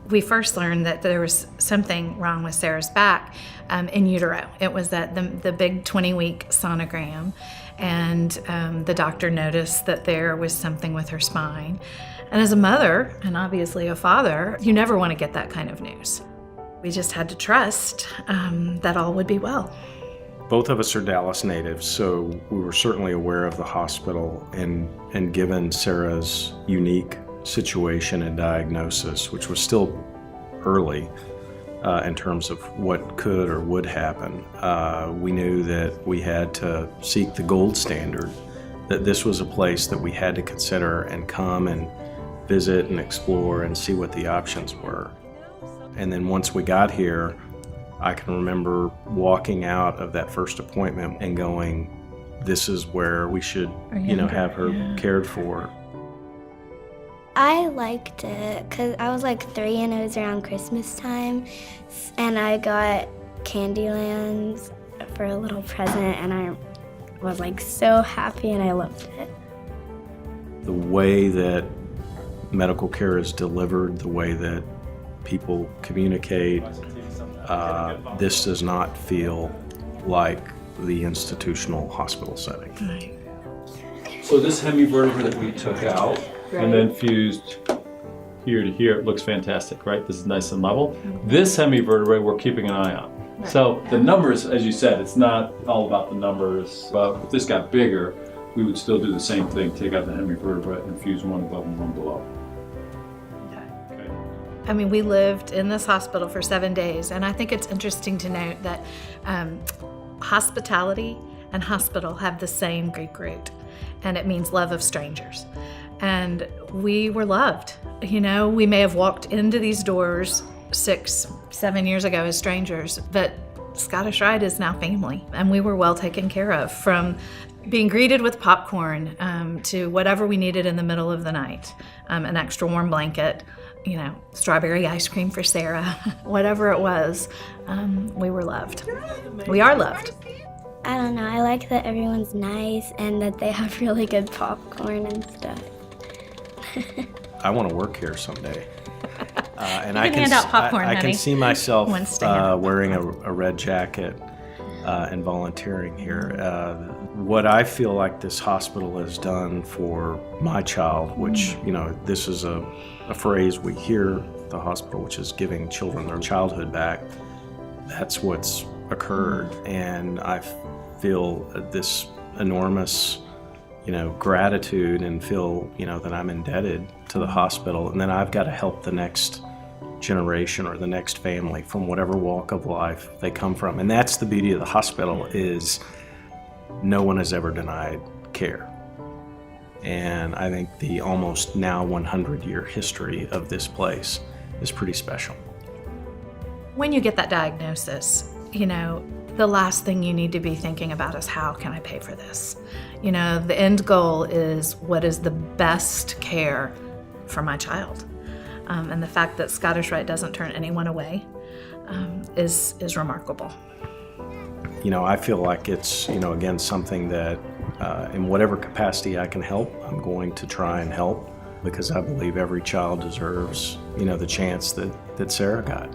we first learned that there was something wrong with Sarah's back in utero. It was that the big 20-week sonogram, and the doctor noticed that there was something with her spine. And as a mother, and obviously a father, you never want to get that kind of news. We just had to trust that all would be well. Both of us are Dallas natives, so we were certainly aware of the hospital, and given Sarah's unique situation and diagnosis, which was still early in terms of what could or would happen, we knew that we had to seek the gold standard, that this was a place that we had to consider and come and visit and explore and see what the options were. And then once we got here, I can remember walking out of that first appointment and going, this is where we should, have her cared for. I liked it because I was like 3 and it was around Christmas time, and I got Candylands for a little present, and I was like so happy and I loved it. The way that medical care is delivered, the way that people communicate, this does not feel like the institutional hospital setting. Right. So this hemivertebra that we took out and then fused here to here, it looks fantastic, right? This is nice and level. This hemivertebrae we're keeping an eye on. Right. So the numbers, as you said, it's not all about the numbers. If this got bigger, we would still do the same thing, take out the hemivertebra and fuse one above and one below. I mean, we lived in this hospital for 7 days, and I think it's interesting to note that hospitality and hospital have the same Greek root, and it means love of strangers. And we were loved. We may have walked into these doors 6, 7 years ago as strangers, but Scottish Rite is now family, and we were well taken care of, from being greeted with popcorn to whatever we needed in the middle of the night, an extra warm blanket, strawberry ice cream for Sarah, whatever it was, we were loved. We are loved. I don't know, I like that everyone's nice and that they have really good popcorn and stuff. I want to work here someday. And You can hand out popcorn, I honey. can see myself Wants to hand out wearing a red jacket and volunteering here. What I feel like this hospital has done for my child, which, this is a phrase we hear at the hospital, which is giving children their childhood back. That's what's occurred. And I feel this enormous, gratitude, and feel, that I'm indebted to the hospital. And then I've got to help the next generation or the next family from whatever walk of life they come from. And that's the beauty of the hospital, is no one has ever denied care. And I think the almost now 100-year history of this place is pretty special. When you get that diagnosis, the last thing you need to be thinking about is, how can I pay for this? The end goal is, what is the best care for my child? And the fact that Scottish Rite doesn't turn anyone away is remarkable. I feel like it's, again, something that in whatever capacity I can help, I'm going to try and help, because I believe every child deserves, the chance that Sarah got.